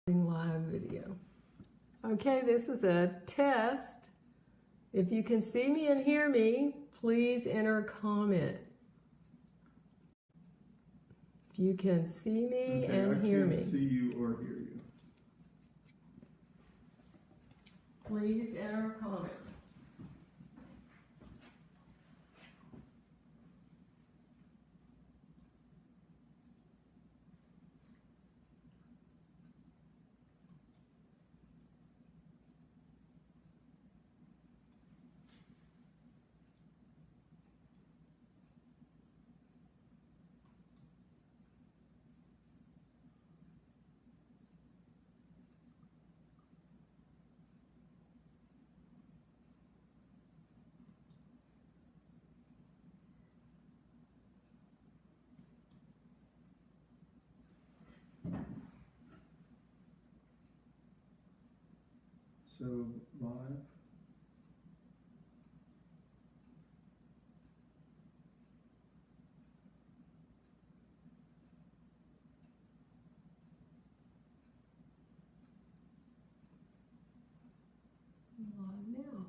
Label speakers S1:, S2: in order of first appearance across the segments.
S1: Live video. Okay, this is a test. If you can see me and hear me, please enter a comment. If you can see me and hear me.
S2: I can't see you or hear you.
S1: Please enter a comment.
S2: So, live.
S1: Live now.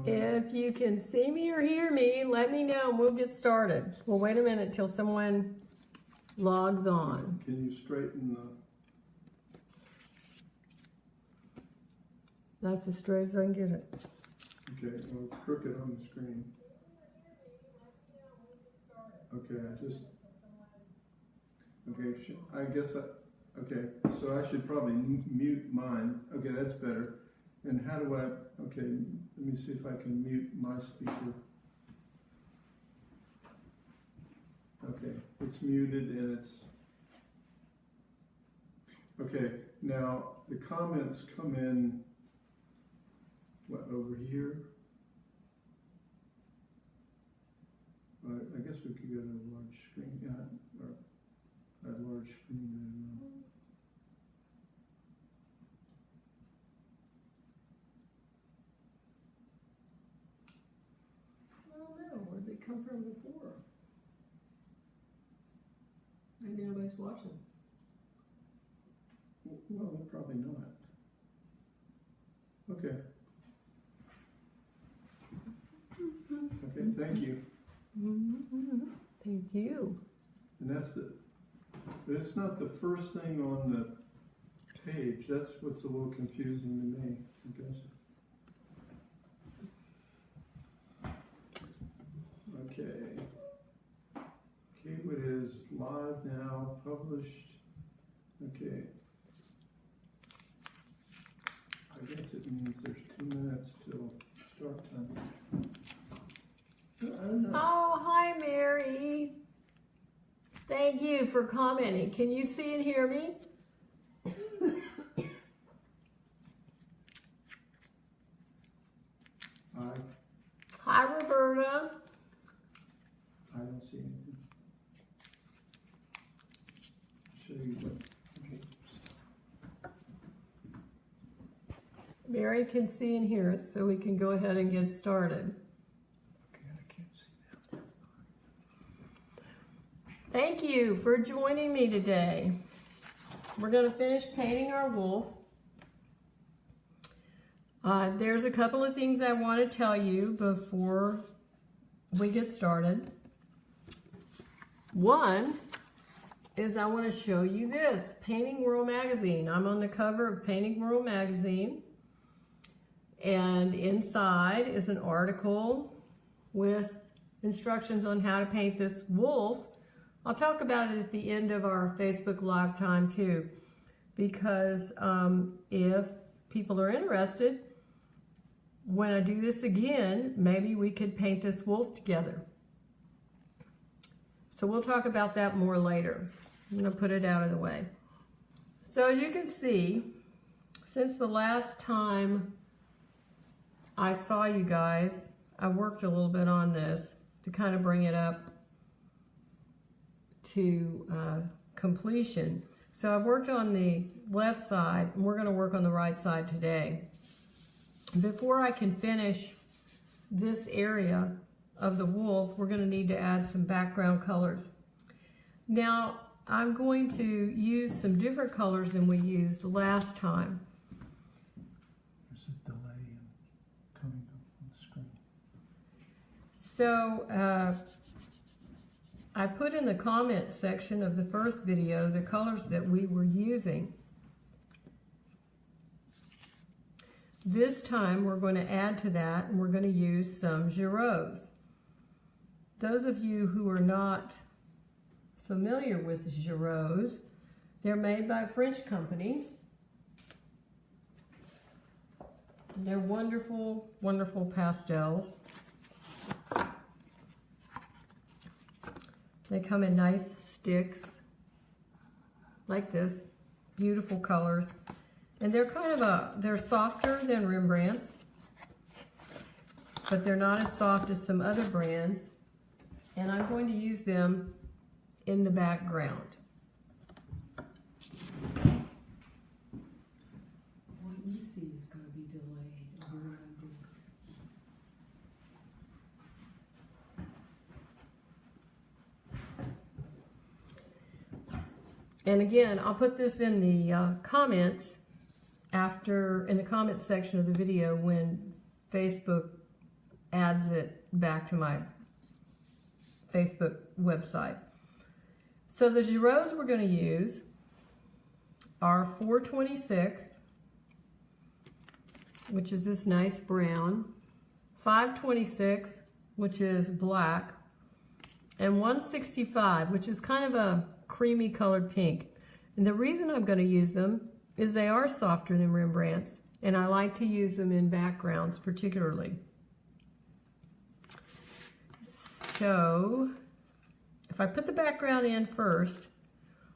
S1: If you can see me or hear me, let me know and we'll get started. We'll wait a minute till someone logs on.
S2: Can you straighten the...
S1: That's as straight as I can get it.
S2: Okay, well it's crooked on the screen. Okay, I guess okay, so I should probably mute mine. Okay, that's better. And how do I, okay, let me see if I can mute my speaker. Okay, it's muted and it's, okay, now the comments come in, what, over here? I guess we could go to a large screen, yeah, or a large screen, I don't know.
S1: Where'd they come from before? Maybe nobody's watching.
S2: Well, they're probably not. Okay. Okay, thank you.
S1: Thank you.
S2: And that's but it's not the first thing on the page. That's what's a little confusing to me, I guess. Okay. Kaywood is live now, published. Okay. I guess it means there's 2 minutes till start time. I don't know.
S1: Oh, hi, Mary. Thank you for commenting. Can you see and hear me?
S2: Hi.
S1: Hi, Roberta.
S2: I don't see anything. Show you what. Okay.
S1: Mary can see and hear us, so we can go ahead and get started.
S2: Okay, I can't see that. That's fine.
S1: Thank you for joining me today. We're going to finish painting our wolf. There's a couple of things I want to tell you before we get started. One is I want to show you this, Painting World magazine. I'm on the cover of Painting World magazine, and inside is an article with instructions on how to paint this wolf. I'll talk about it at the end of our Facebook Live time too, because if people are interested, when I do this again, maybe we could paint this wolf together. So we'll talk about that more later. I'm going to put it out of the way. So as you can see, since the last time I saw you guys, I worked a little bit on this to kind of bring it up to completion. So I've worked on the left side, and we're going to work on the right side today. Before I can finish this area of the wolf, we're going to need to add some background colors. Now, I'm going to use some different colors than we used last time.
S2: There's a delay in coming up on the screen.
S1: So, I put in the comment section of the first video the colors that we were using. This time we're going to add to that, and we're going to use some Giroux. Those of you who are not familiar with Giroux, they're made by a French company. They're wonderful, wonderful pastels. They come in nice sticks like this, beautiful colors. And they're kind of they're softer than Rembrandts, but they're not as soft as some other brands. And I'm going to use them in the background. What you see is going to be delayed. And again, I'll put this in the comments in the comment section of the video when Facebook adds it back to my Facebook website. So the Giroux we're going to use are 426, which is this nice brown, 526, which is black, and 165, which is kind of a creamy colored pink. And the reason I'm going to use them is they are softer than Rembrandts, and I like to use them in backgrounds particularly. So if I put the background in first,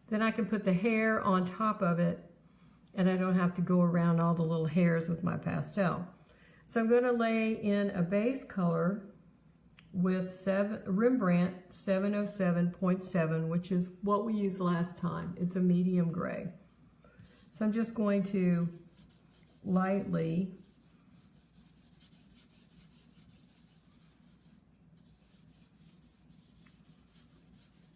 S1: then I can put the hair on top of it, and I don't have to go around all the little hairs with my pastel. So I'm going to lay in a base color with Rembrandt 707.7, which is what we used last time. It's a medium gray. So I'm just going to lightly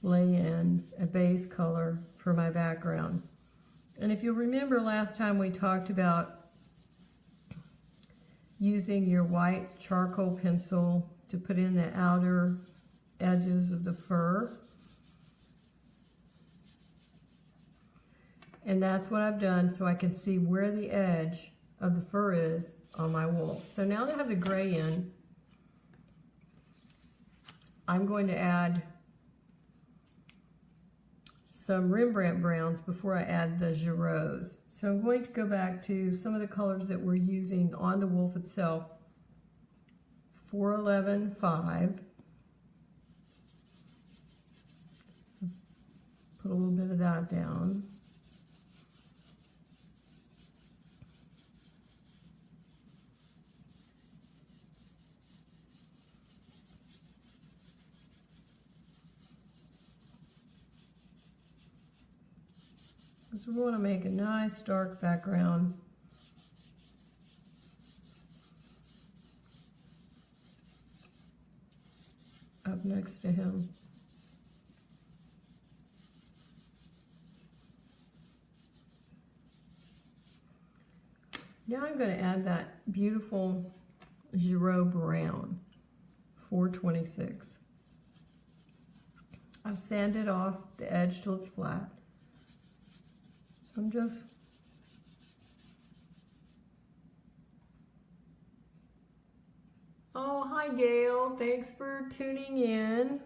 S1: lay in a base color for my background. And if you remember last time we talked about using your white charcoal pencil to put in the outer edges of the fur. And that's what I've done so I can see where the edge of the fur is on my wolf. So now that I have the gray in, I'm going to add some Rembrandt browns before I add the Giroux. So I'm going to go back to some of the colors that we're using on the wolf itself. 411.5. Put a little bit of that down. So we want to make a nice dark background. Up next to him. Now I'm going to add that beautiful Giroux brown, 426. I've sanded off the edge till it's flat. So I'm just Oh, hi Gail. Thanks for tuning in.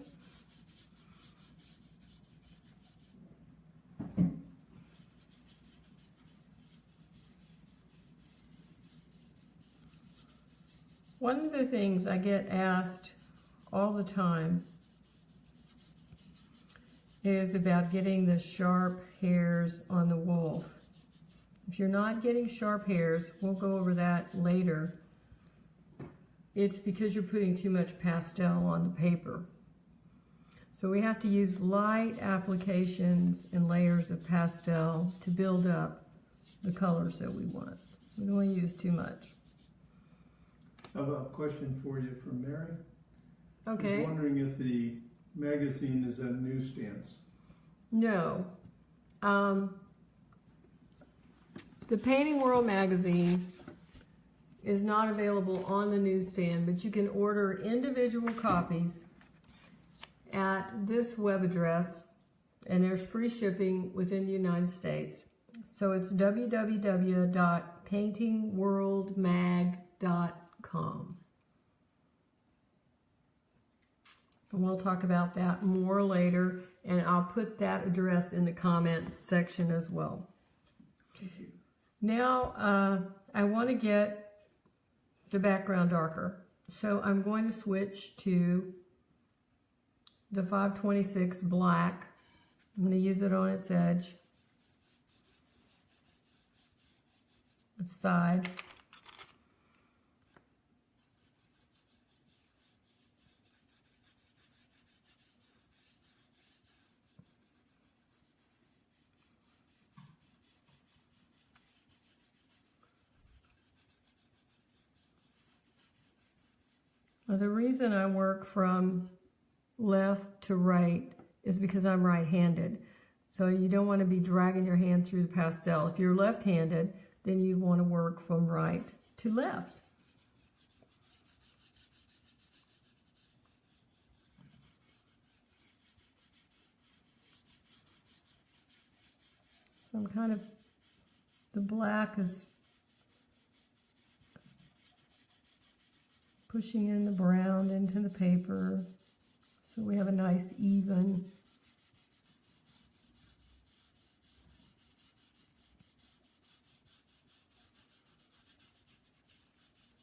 S1: One of the things I get asked all the time is about getting the sharp hairs on the wolf. If you're not getting sharp hairs, we'll go over that later. It's because you're putting too much pastel on the paper. So we have to use light applications and layers of pastel to build up the colors that we want. We don't want to use too much.
S2: I have a question for you from Mary. I
S1: Okay.
S2: was wondering if the magazine is at newsstands.
S1: No. The Painting World magazine is not available on the newsstand, but you can order individual copies at this web address, and there's free shipping within the United States. So it's www.paintingworldmag.com. And we'll talk about that more later, and I'll put that address in the comment section as well.
S2: Thank you.
S1: Now, I want to get the background darker. So I'm going to switch to the 526 black. I'm going to use it on its edge, its side. Now, the reason I work from left to right is because I'm right-handed. So you don't want to be dragging your hand through the pastel. If you're left-handed, then you want to work from right to left. So I'm kind of, the black is pushing in the brown into the paper. So we have a nice even.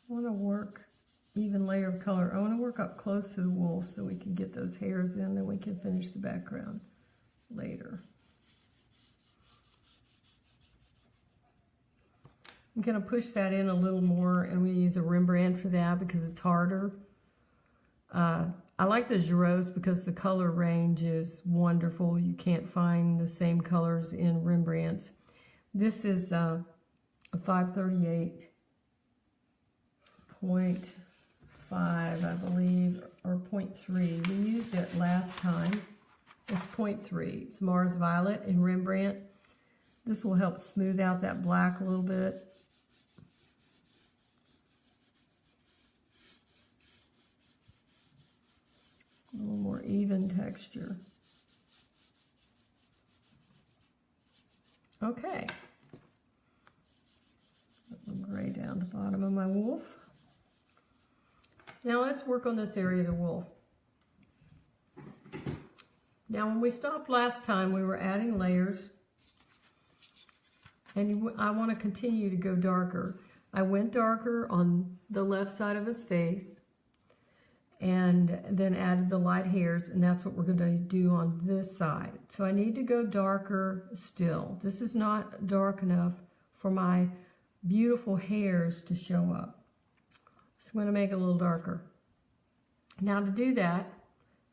S1: I want to work even layer of color. I want to work up close to the wolf so we can get those hairs in, then we can finish the background later. I'm going to push that in a little more, and we use a Rembrandt for that because it's harder. I like the Giraud because the color range is wonderful. You can't find the same colors in Rembrandts. This is a 538.5, I believe, or 0.3. We used it last time. It's 0.3. It's Mars Violet in Rembrandt. This will help smooth out that black a little bit. A little more even texture. Okay. Put some gray down the bottom of my wolf. Now let's work on this area of the wolf. Now when we stopped last time, we were adding layers. And I want to continue to go darker. I went darker on the left side of his face, and then added the light hairs, and that's what we're going to do on this side. So I need to go darker still. This is not dark enough for my beautiful hairs to show up. So I'm going to make it a little darker. Now to do that,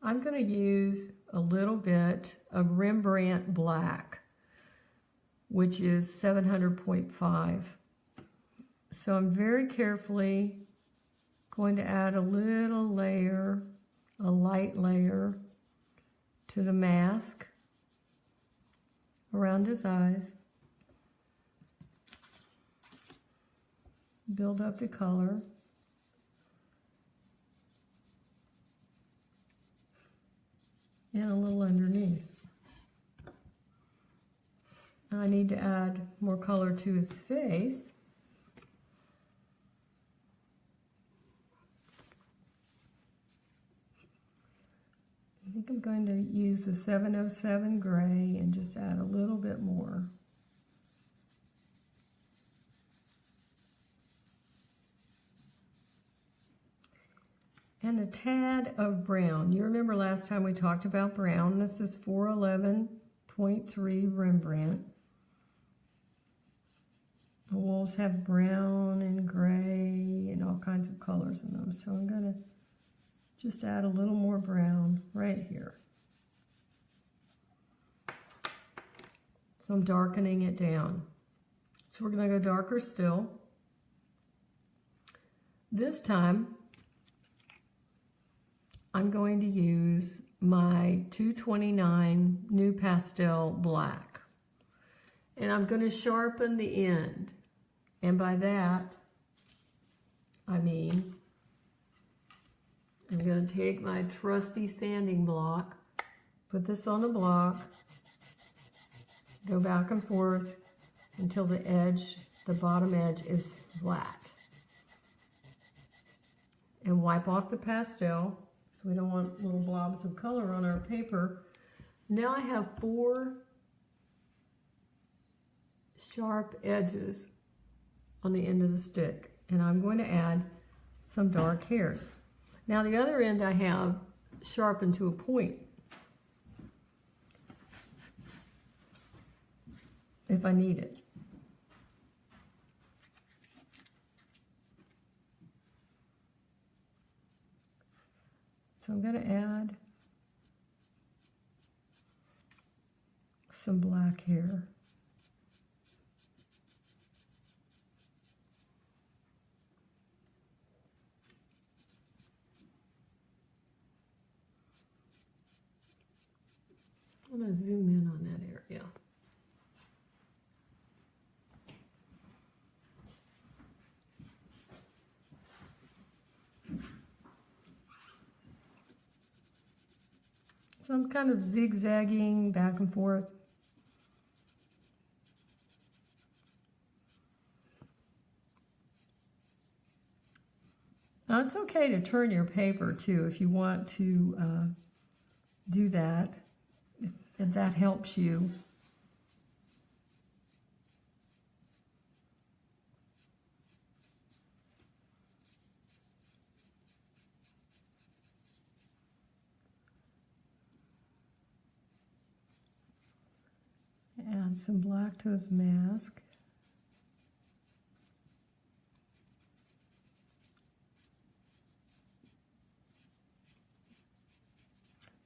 S1: I'm going to use a little bit of Rembrandt black, which is 700.5. So I'm very carefully going to add a little layer, a light layer, to the mask around his eyes. Build up the color. And a little underneath. I need to add more color to his face. I think I'm going to use the 707 gray and just add a little bit more. And a tad of brown. You remember last time we talked about brown. This is 411.3 Rembrandt. The wolves have brown and gray and all kinds of colors in them. So I'm going to just add a little more brown right here. So I'm darkening it down. So we're going to go darker still. This time, I'm going to use my 229 New Pastel Black. And I'm going to sharpen the end. And by that, I mean, I'm going to take my trusty sanding block, put this on the block, go back and forth until the edge, the bottom edge is flat. And wipe off the pastel, so we don't want little blobs of color on our paper. Now I have 4 sharp edges on the end of the stick, and I'm going to add some dark hairs. Now the other end I have sharpened to a point if I need it. So I'm going to add some black hair. I'm going to zoom in on that area. So I'm kind of zigzagging back and forth. Now it's okay to turn your paper too if you want to do that, if that helps you. Add some black to his mask.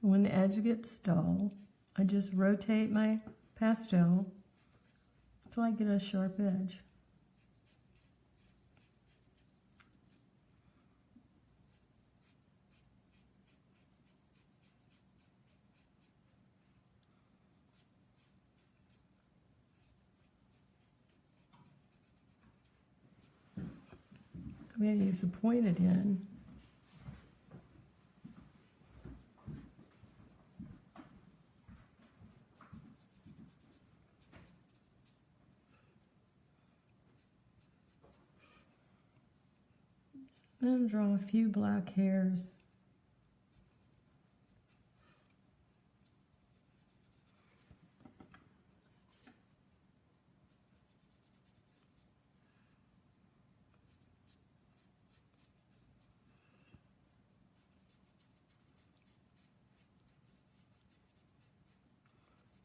S1: When the edge gets dull, I just rotate my pastel until I get a sharp edge. I'm going to use the pointed end. And draw a few black hairs.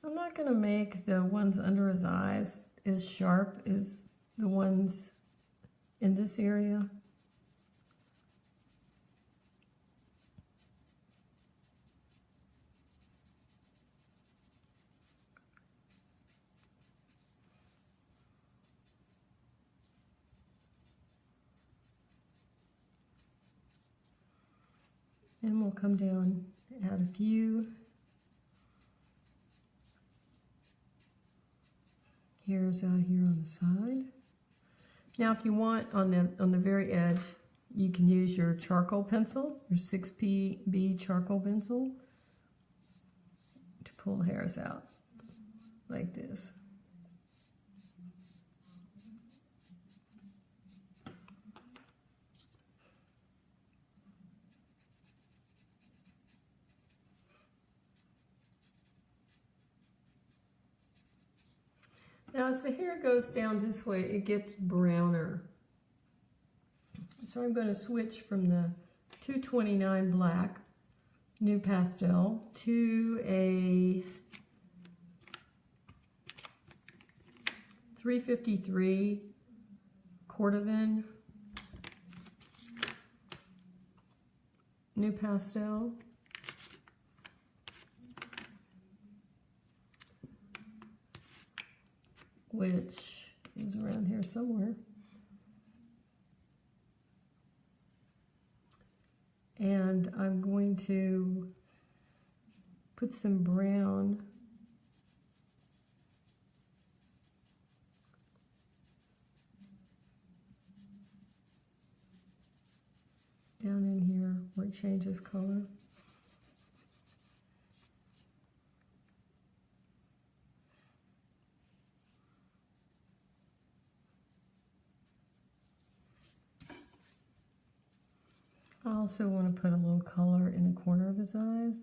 S1: I'm not going to make the ones under his eyes as sharp as the ones in this area. And we'll come down, add a few hairs out here on the side. Now if you want, on the very edge, you can use your charcoal pencil, your 6B charcoal pencil, to pull hairs out like this. Now as the hair goes down this way, it gets browner. So I'm going to switch from the 229 black New Pastel to a 353 Cordovan New Pastel. which is around here somewhere. And I'm going to put some brown down in here where it changes color. I also want to put a little color in the corner of his eyes.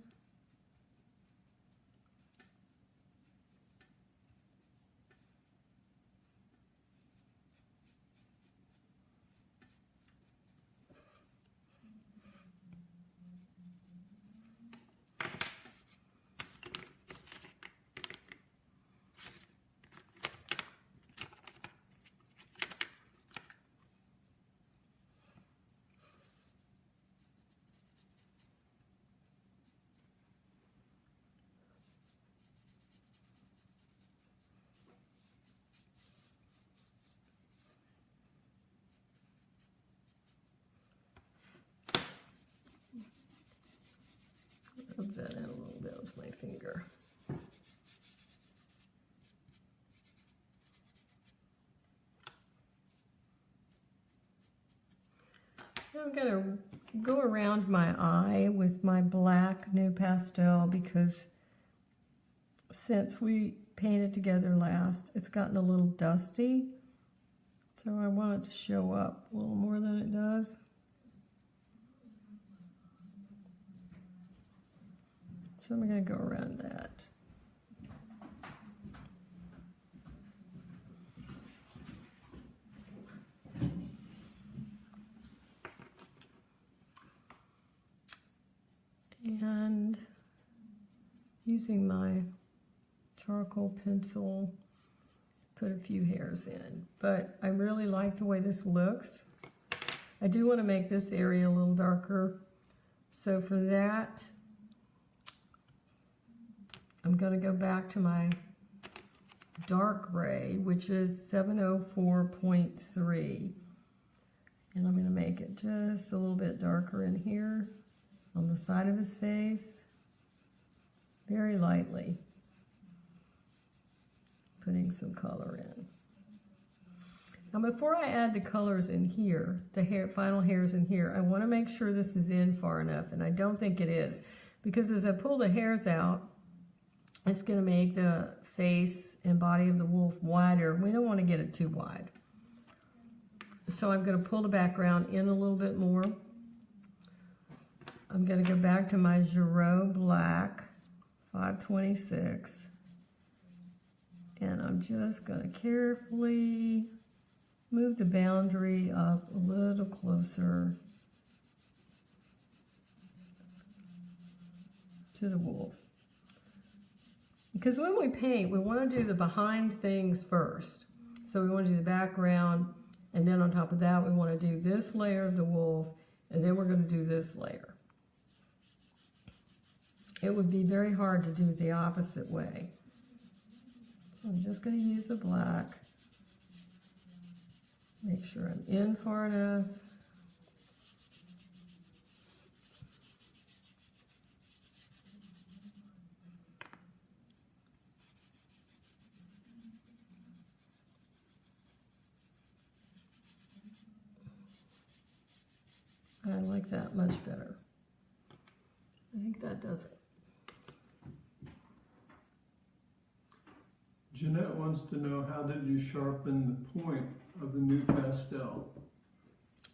S1: Rub that in a little bit with my finger. Now I'm going to go around my eye with my black new pastel because since we painted together last, it's gotten a little dusty. So I want it to show up a little more than it does. So I'm going to go around that. And using my charcoal pencil, put a few hairs in. But I really like the way this looks. I do want to make this area a little darker. So for that, I'm going to go back to my dark gray, which is 704.3. And I'm going to make it just a little bit darker in here on the side of his face, very lightly, putting some color in. Now before I add the colors in here, the final hairs in here, I want to make sure this is in far enough, and I don't think it is, because as I pull the hairs out, it's going to make the face and body of the wolf wider. We don't want to get it too wide. So I'm going to pull the background in a little bit more. I'm going to go back to my Giraud Black 526. And I'm just going to carefully move the boundary up a little closer to the wolf. Because when we paint, we want to do the behind things first. So we want to do the background, and then on top of that, we want to do this layer of the wolf, and then we're going to do this layer. It would be very hard to do it the opposite way. So I'm just going to use the black. Make sure I'm in far enough. I like that much better. I think that does it.
S2: Jeanette wants to know, how did you sharpen the point of the new pastel?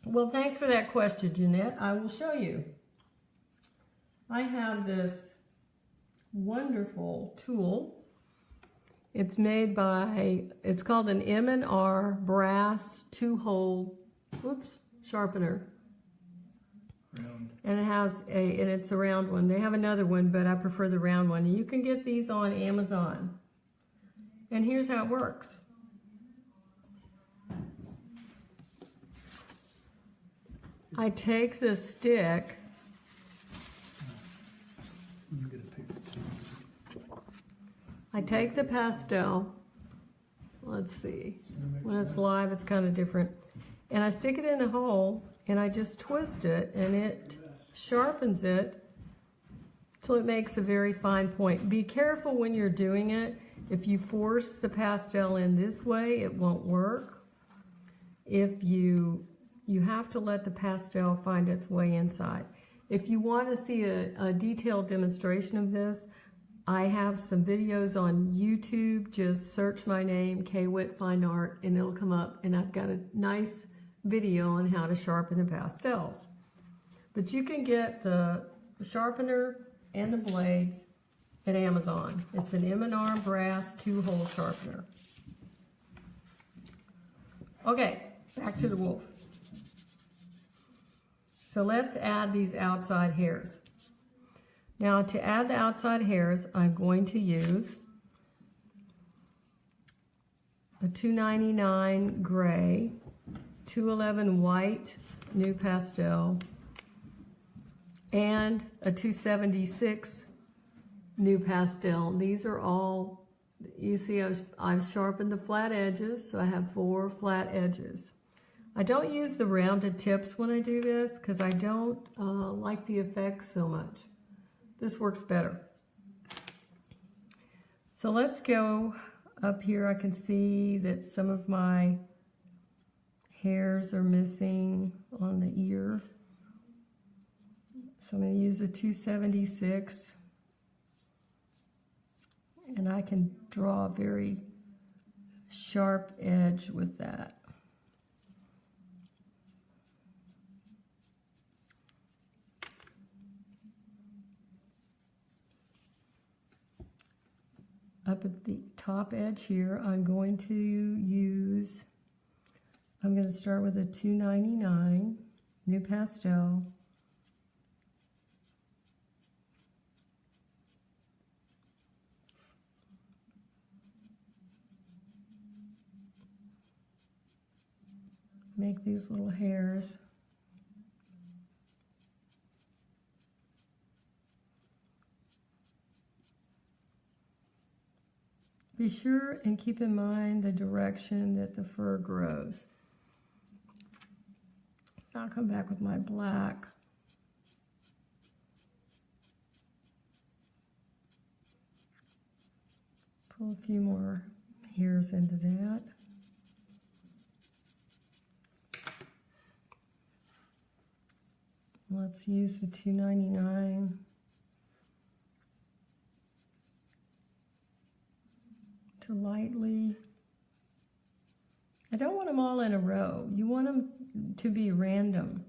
S1: Well, thanks for that question, Jeanette. I will show you. I have this wonderful tool. It's made by, it's called an M&R brass 2-hole, sharpener.
S2: Round.
S1: And it has and it's a round one. They have another one, but I prefer the round one. You can get these on Amazon. And here's how it works. I take the stick. I take the pastel let's see. When it's live, it's kind of different. And I stick it in the hole, and I just twist it, and it sharpens it till it makes a very fine point. Be careful when you're doing it. If you force the pastel in this way, it won't work. If you have to let the pastel find its way inside. If you want to see a detailed demonstration of this, I have some videos on YouTube. Just search my name, K-Wit Fine Art, and it'll come up, and I've got a nice video on how to sharpen the pastels. But you can get the sharpener and the blades at Amazon. It's an M&R brass 2-hole sharpener. Okay, back to the wolf. So let's add these outside hairs. Now to add the outside hairs, I'm going to use a 299 gray, 211 white new pastel, and a 276 new pastel. These are all, you see I've sharpened the flat edges, so I have 4 flat edges. I don't use the rounded tips when I do this because I don't like the effect so much. This works better. So let's go up here. I can see that some of my hairs are missing on the ear. So I'm going to use a 276, and I can draw a very sharp edge with that. Up at the top edge here, I'm going to start with a 299 new pastel. Make these little hairs. Be sure and keep in mind the direction that the fur grows. I'll come back with my black. Pull a few more hairs into that. Let's use the 299. To lightly, I don't want them all in a row. You want them to be random.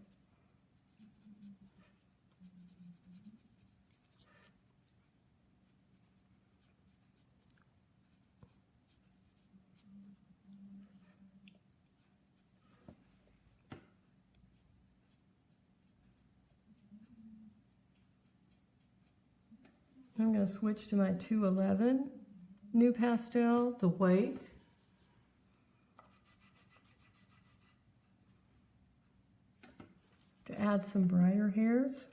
S1: I'm going to switch to my 211 new pastel, the white. To add some brighter hairs.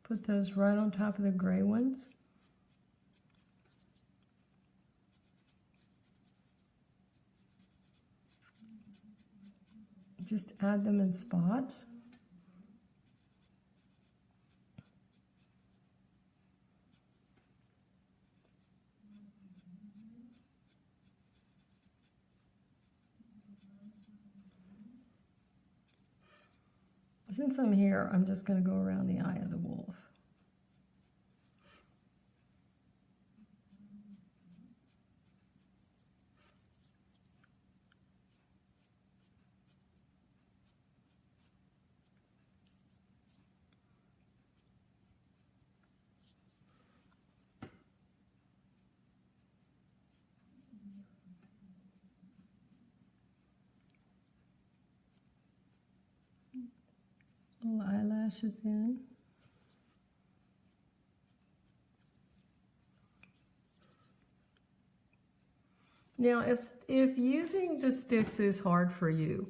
S1: Put those right on top of the gray ones. Just add them in spots. Since I'm here, I'm just going to go around the eye of the wolf. Little eyelashes in. Now, if using the sticks is hard for you,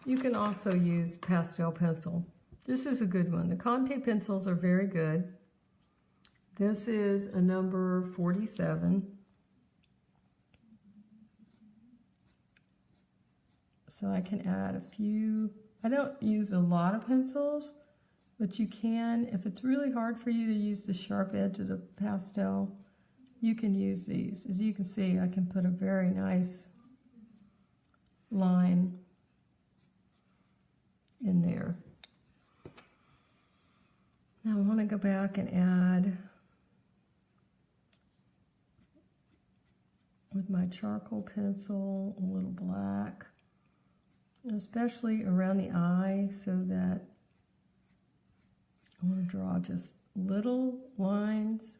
S1: you can also use pastel pencil. This is a good one. The Conte pencils are very good. This is a number 47. So I can add a few. I don't use a lot of pencils, but you can, if it's really hard for you to use the sharp edge of the pastel, you can use these. As you can see, I can put a very nice line in there. Now I want to go back and add, with my charcoal pencil, a little black, especially around the eye, so that I want to draw just little lines.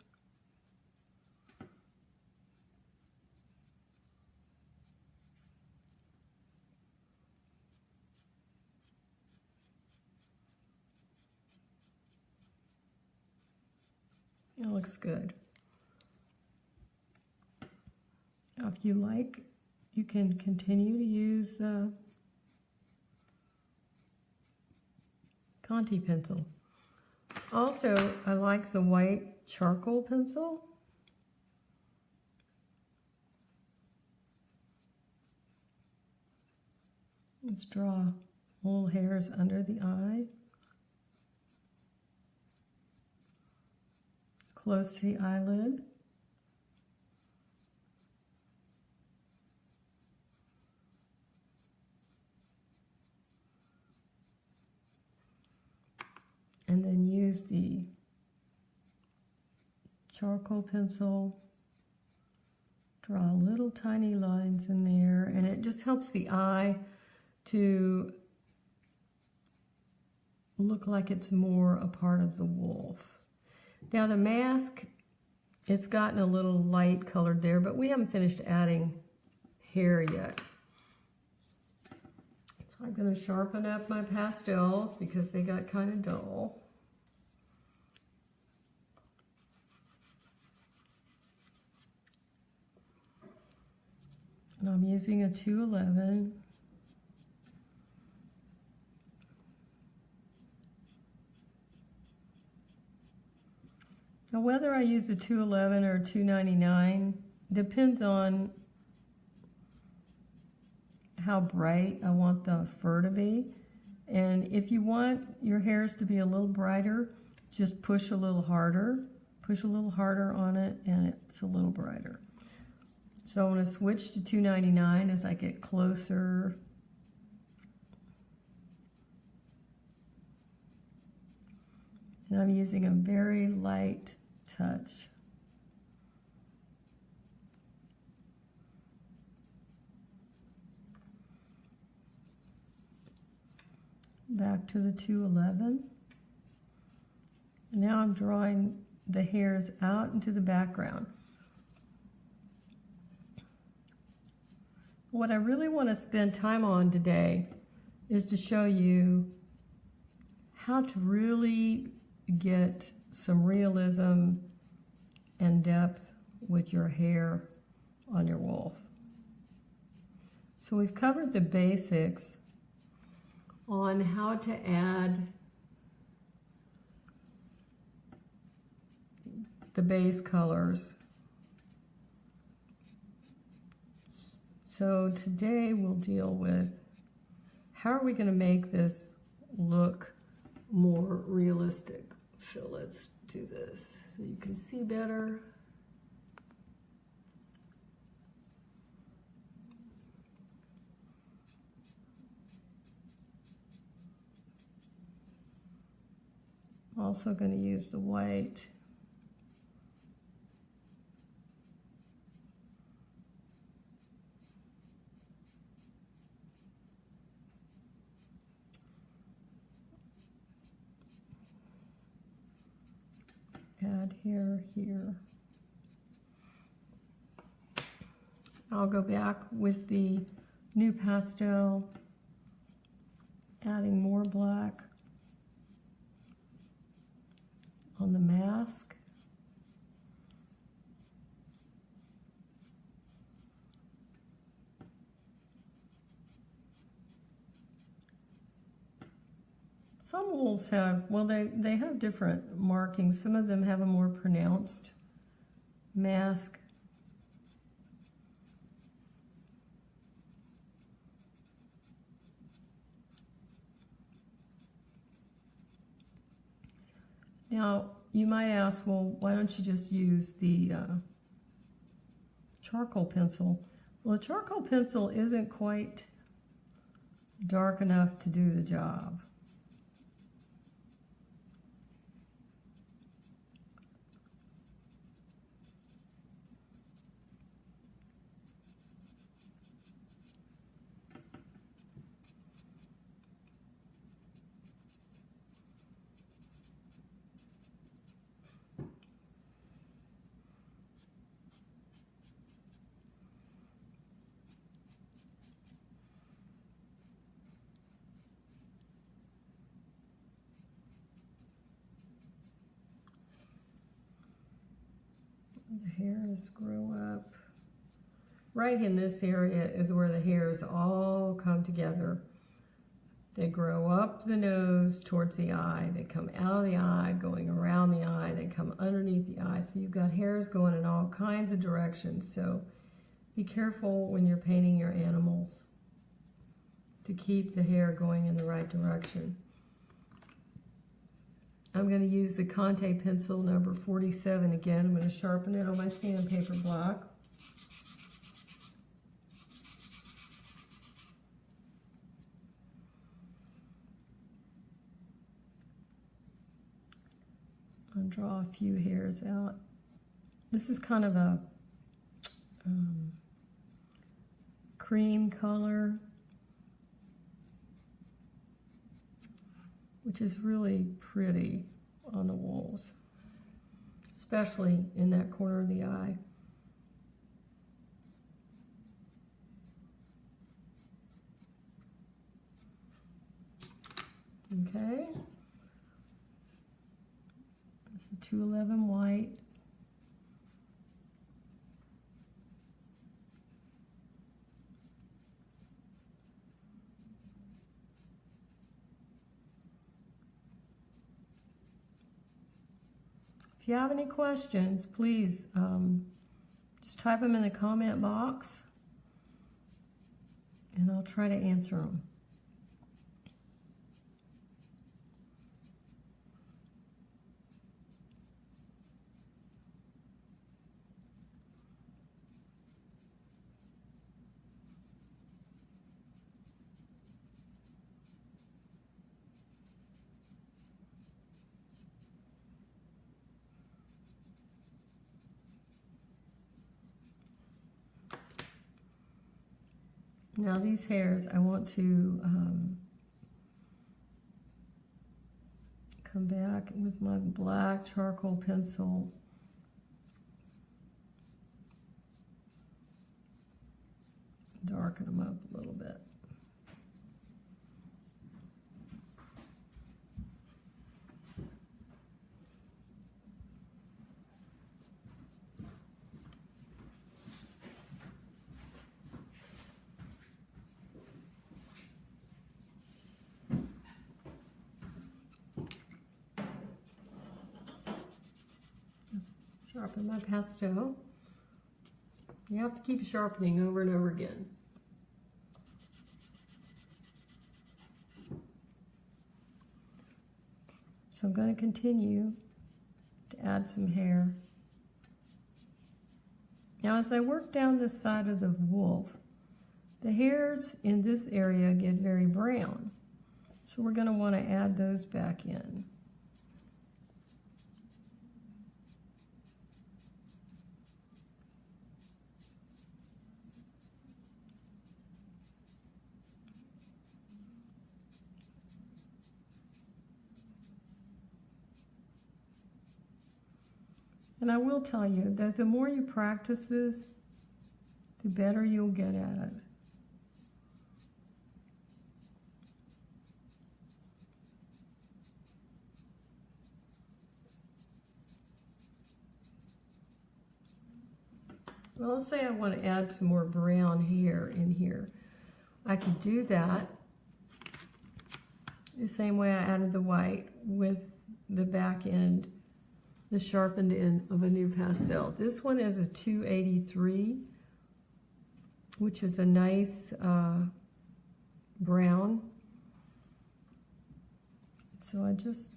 S1: It looks good. Now, if you like, you can continue to use the Conti pencil. Also, I like the white charcoal pencil. Let's draw little hairs under the eye, close to the eyelid. And then use the charcoal pencil, draw little tiny lines in there, and it just helps the eye to look like it's more a part of the wolf. Now the mask, it's gotten a little light colored there, but we haven't finished adding hair yet. So I'm going to sharpen up my pastels because they got kind of dull. And I'm using a 211. Now whether I use a 211 or a 299 depends on how bright I want the fur to be. And if you want your hairs to be a little brighter, just push a little harder. Push a little harder on it and it's a little brighter. So I'm going to switch to 299 as I get closer. And I'm using a very light touch. Back to the 211. Now I'm drawing the hairs out into the background. What I really want to spend time on today is to show you how to really get some realism and depth with your hair on your wolf. So we've covered the basics on how to add the base colors. So today we'll deal with how are we going to make this look more realistic. So let's do this so you can see better. I'm also going to use the white. Add hair here. I'll go back with the new pastel, adding more black on the mask. Some wolves have, well, they have different markings. Some of them have a more pronounced mask. Now, you might ask, well, why don't you just use the charcoal pencil? Well, the charcoal pencil isn't quite dark enough to do the job. The hairs grow up. Right in this area is where the hairs all come together. They grow up the nose towards the eye. They come out of the eye, going around the eye. They come underneath the eye. So you've got hairs going in all kinds of directions. So be careful when you're painting your animals to keep the hair going in the right direction. I'm going to use the Conte pencil number 47 again. I'm going to sharpen it on my sandpaper block. I'll draw a few hairs out. This is kind of a cream color, which is really pretty on the walls, especially in that corner of the eye. Okay. It's a 211 white. If you have any questions, please just type them in the comment box and I'll try to answer them. Now these hairs, I want to come back with my black charcoal pencil. Darken them up a little bit. Sharpen my pastel. You have to keep sharpening over and over again. So I'm going to continue to add some hair. Now as I work down this side of the wolf, the hairs in this area get very brown. So we're going to want to add those back in. And I will tell you that the more you practice this, the better you'll get at it. Well, let's say I want to add some more brown hair in here. I could do that the same way I added the white with the back end, the sharpened end of a new pastel. This one is a 283, which is a nice brown. So I just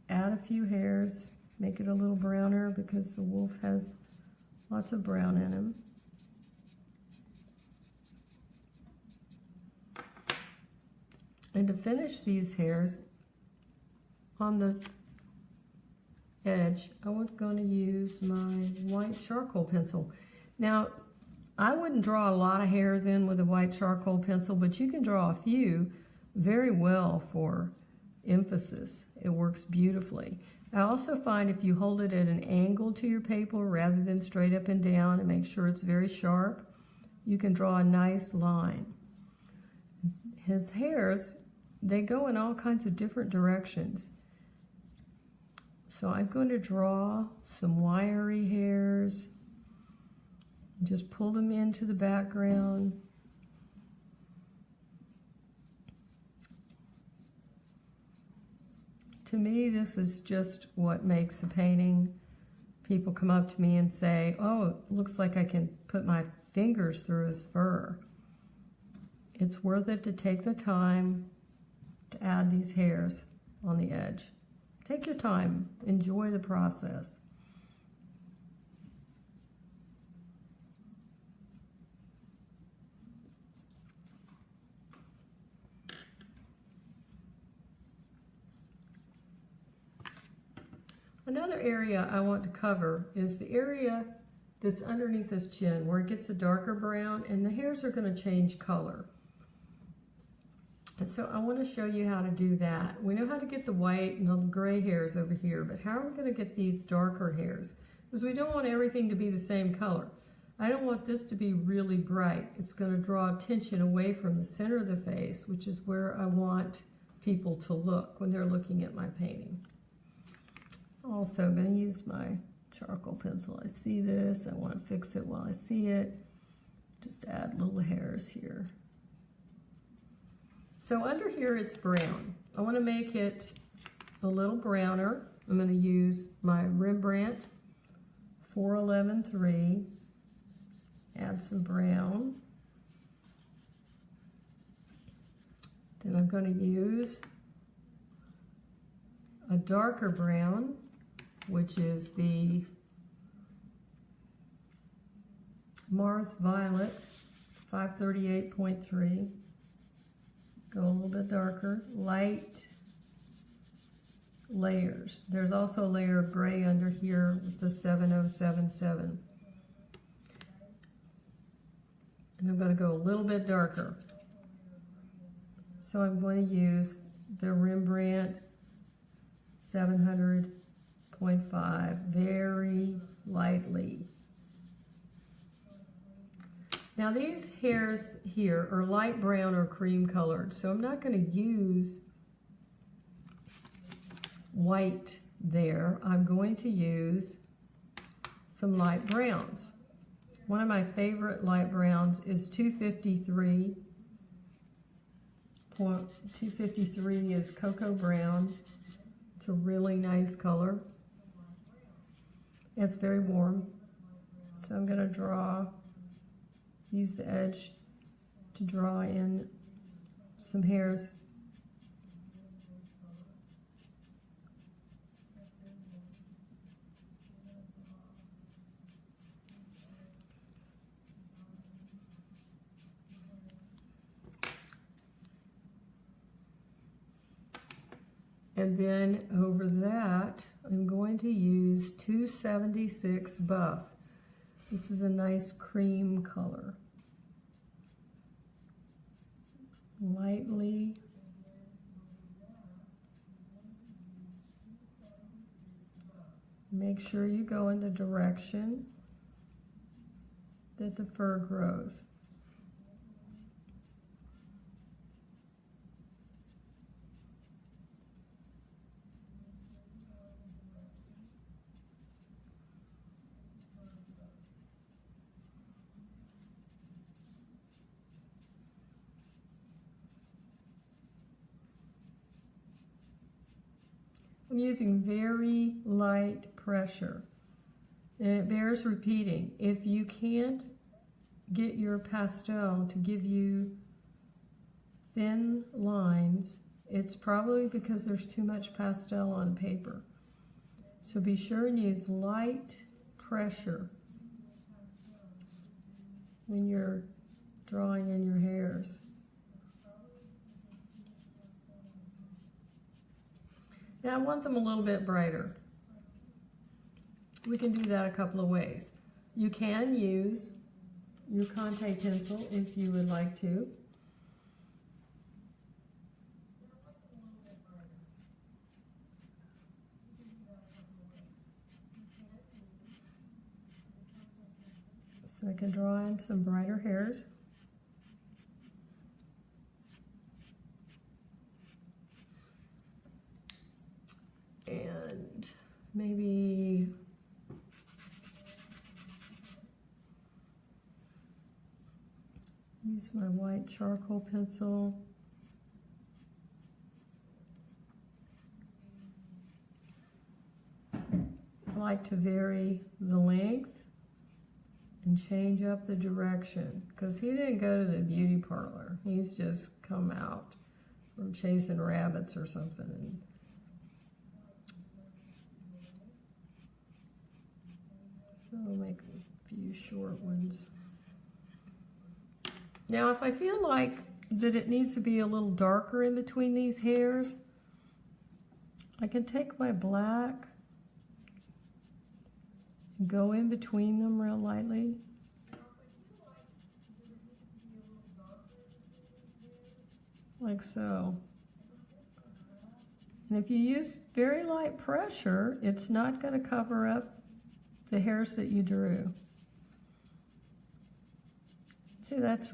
S1: add a few hairs, make it a little browner because the wolf has lots of brown in him. And to finish these hairs on the edge, I'm going to use my white charcoal pencil. Now, I wouldn't draw a lot of hairs in with a white charcoal pencil, but you can draw a few very well for emphasis. It works beautifully. I also find if you hold it at an angle to your paper rather than straight up and down and make sure it's very sharp, you can draw a nice line. His hairs, they go in all kinds of different directions. So I'm going to draw some wiry hairs, just pull them into the background. To me, this is just what makes a painting. People come up to me and say, oh, it looks like I can put my fingers through his fur. It's worth it to take the time to add these hairs on the edge. Take your time, enjoy the process. Another area I want to cover is the area that's underneath his chin where it gets a darker brown and the hairs are going to change color. And so I want to show you how to do that. We know how to get the white and the gray hairs over here, but how are we going to get these darker hairs? Because we don't want everything to be the same color. I don't want this to be really bright. It's going to draw attention away from the center of the face, which is where I want people to look when they're looking at my painting. Also, I'm going to use my charcoal pencil. I see this. I want to fix it while I see it. Just add little hairs here. So under here it's brown. I want to make it a little browner. I'm going to use my Rembrandt 411-3. Add some brown. Then I'm going to use a darker brown, which is the Mars Violet 538.3. Go a little bit darker, light layers. There's also a layer of gray under here with the 7077. And I'm going to go a little bit darker. So I'm going to use the Rembrandt 700.5 very lightly. Now these hairs here are light brown or cream colored, so I'm not going to use white there. I'm going to use some light browns. One of my favorite light browns is 253. 253 is cocoa brown. It's a really nice color. It's very warm. So I'm going to use the edge to draw in some hairs. And then over that, I'm going to use 276 buff. This is a nice cream color. Lightly. Make sure you go in the direction that the fur grows. I'm using very light pressure, and it bears repeating. If you can't get your pastel to give you thin lines It's probably because there's too much pastel on paper. So be sure and use light pressure when you're drawing in your hairs. Now I want them a little bit brighter. We can do that a couple of ways. You can use your Conte pencil if you would like to. So I can draw in some brighter hairs. And maybe use my white charcoal pencil. I like to vary the length and change up the direction, because he didn't go to the beauty parlor. He's just come out from chasing rabbits or something. And so I'll make a few short ones. Now if I feel like that it needs to be a little darker in between these hairs, I can take my black and go in between them real lightly. Like so. And if you use very light pressure, it's not going to cover up the hairs that you drew. See, that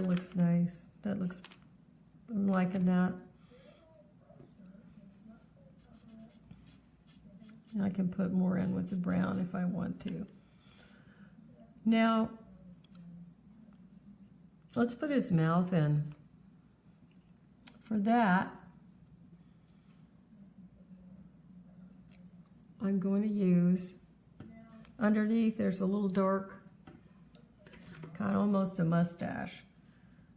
S1: looks nice. I'm liking that. And I can put more in with the brown if I want to. Now, let's put his mouth in. For that, I'm going to use, underneath there's a little dark, kind of almost a mustache.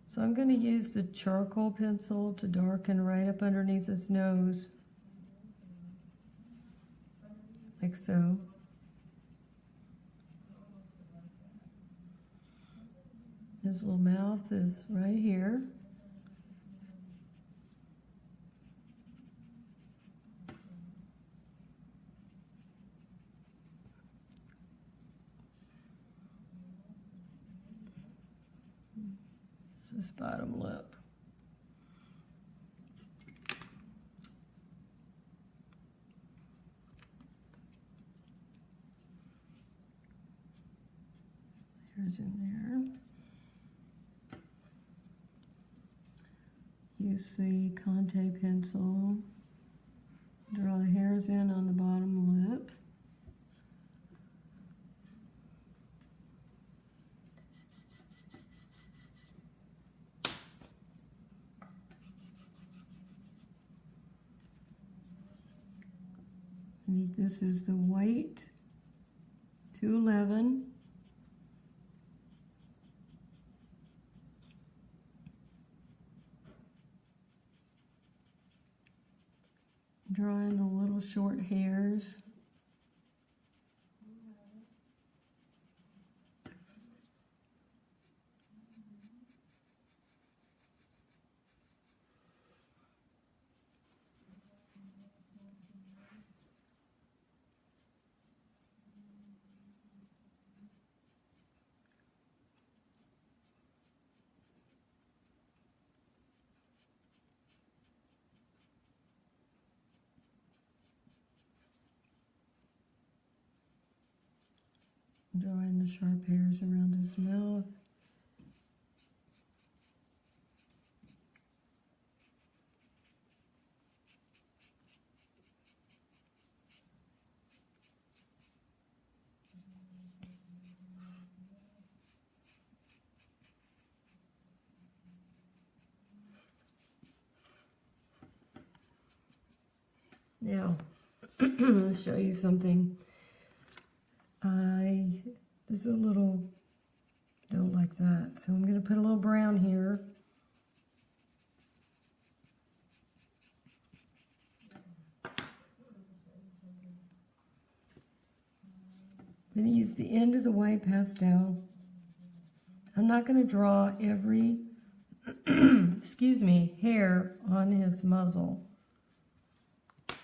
S1: So I'm going to use the charcoal pencil to darken right up underneath his nose. Like so. His little mouth is right here. This bottom lip. Here's in there. Use the Conte pencil. Draw the hairs in on the bottom lip. This is the white 211. Drawing the little short hairs. Drawing the sharp hairs around his mouth. Now, I'll show you something. There's a little, don't like that, so I'm going to put a little brown here. I'm going to use the end of the white pastel. I'm not going to draw every, excuse me, hair on his muzzle.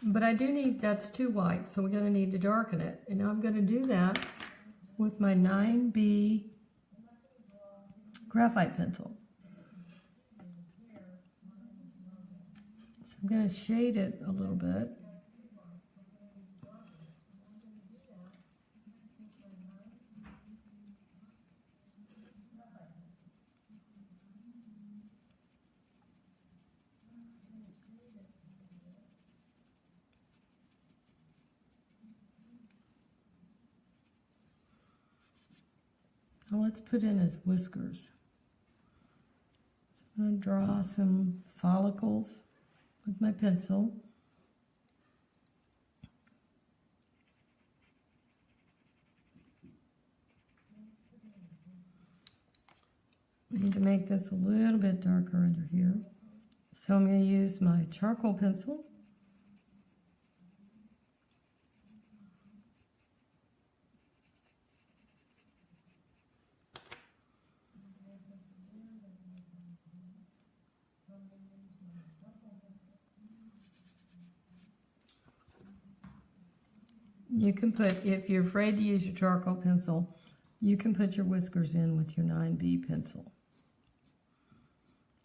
S1: But I do need, that's too white, so we're going to need to darken it. And I'm going to do that with my 9B graphite pencil. So I'm going to shade it a little bit. Now let's put in his whiskers. So I'm going to draw some follicles with my pencil. I need to make this a little bit darker under here. So I'm going to use my charcoal pencil. You can put, if you're afraid to use your charcoal pencil, you can put your whiskers in with your 9B pencil.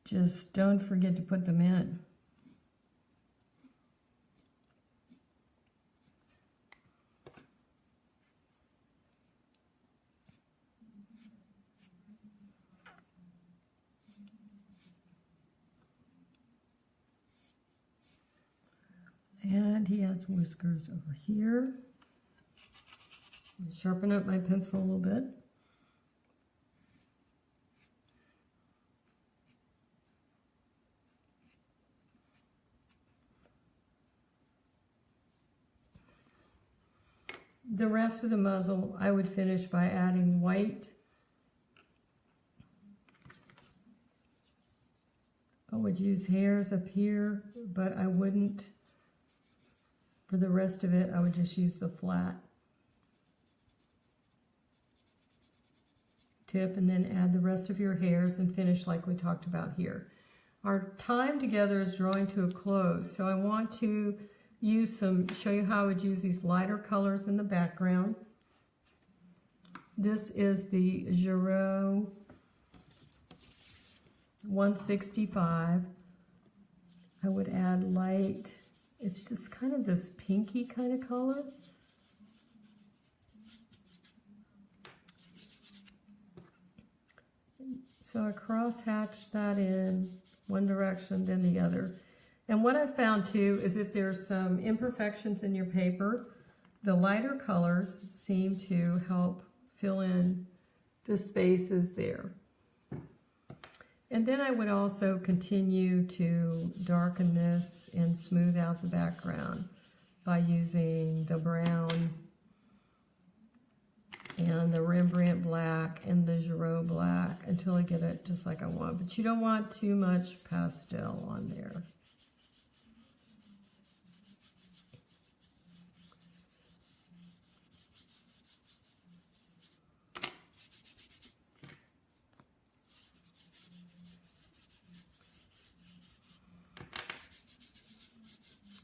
S1: Just don't forget to put them in. And he has whiskers over here. Sharpen up my pencil a little bit. The rest of the muzzle I would finish by adding white. I would use hairs up here, but I wouldn't. For the rest of it, I would just use the flat tip and then add the rest of your hairs and finish like we talked about here. Our time together is drawing to a close, so I want to use show you how I would use these lighter colors in the background. This is the Giraud 165. I would add light, it's just kind of this pinky kind of color. So I cross-hatch that in one direction, then the other. And what I found too is if there's some imperfections in your paper, the lighter colors seem to help fill in the spaces there. And then I would also continue to darken this and smooth out the background by using the brown and the Rembrandt black and the Giraud black until I get it just like I want. But you don't want too much pastel on there.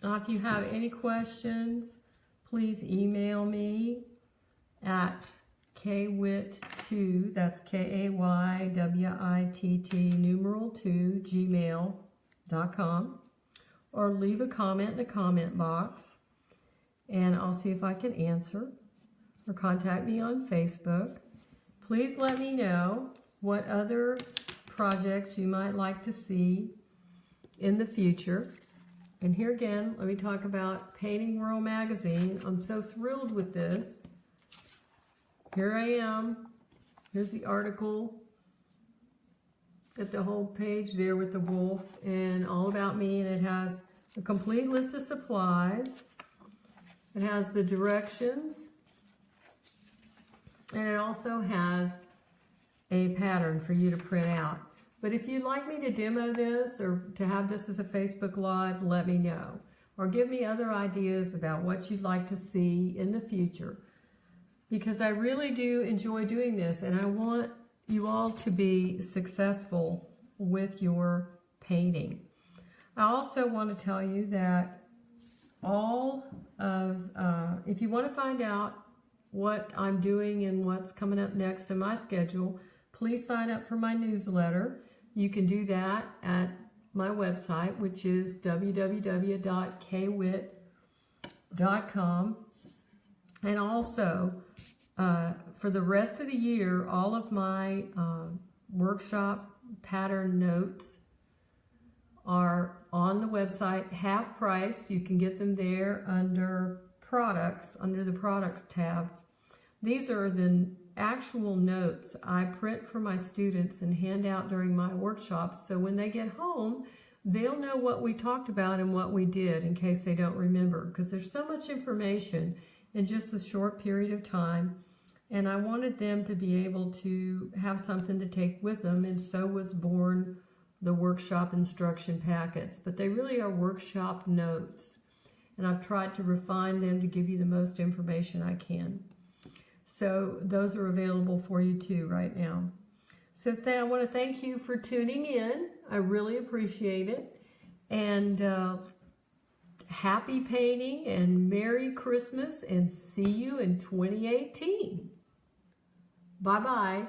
S1: Now, if you have any questions, please email me at kaywitt2, that's KAYWITT, numeral 2, gmail.com, or leave a comment in the comment box, and I'll see if I can answer, or contact me on Facebook. Please let me know what other projects you might like to see in the future. And here again, let me talk about Painting World magazine. I'm so thrilled with this. Here I am. Here's the article. Got the whole page there with the wolf and all about me, and it has a complete list of supplies. It has the directions, and it also has a pattern for you to print out. But if you'd like me to demo this or to have this as a Facebook Live, let me know. Or give me other ideas about what you'd like to see in the future. because I really do enjoy doing this, and I want you all to be successful with your painting. I also want to tell you that if you want to find out what I'm doing and what's coming up next in my schedule, please sign up for my newsletter. You can do that at my website, which is www.kwit.com. And also, for the rest of the year, all of my workshop pattern notes are on the website, half price. You can get them there under products, under the products tab. These are the actual notes I print for my students and hand out during my workshops, so when they get home, they'll know what we talked about and what we did in case they don't remember, because there's so much information in just a short period of time, and I wanted them to be able to have something to take with them, and so was born the workshop instruction packets. But they really are workshop notes, and I've tried to refine them to give you the most information I can. So those are available for you too right now. So I want to thank you for tuning in. I really appreciate it. And happy painting and Merry Christmas, and see you in 2018. Bye-bye.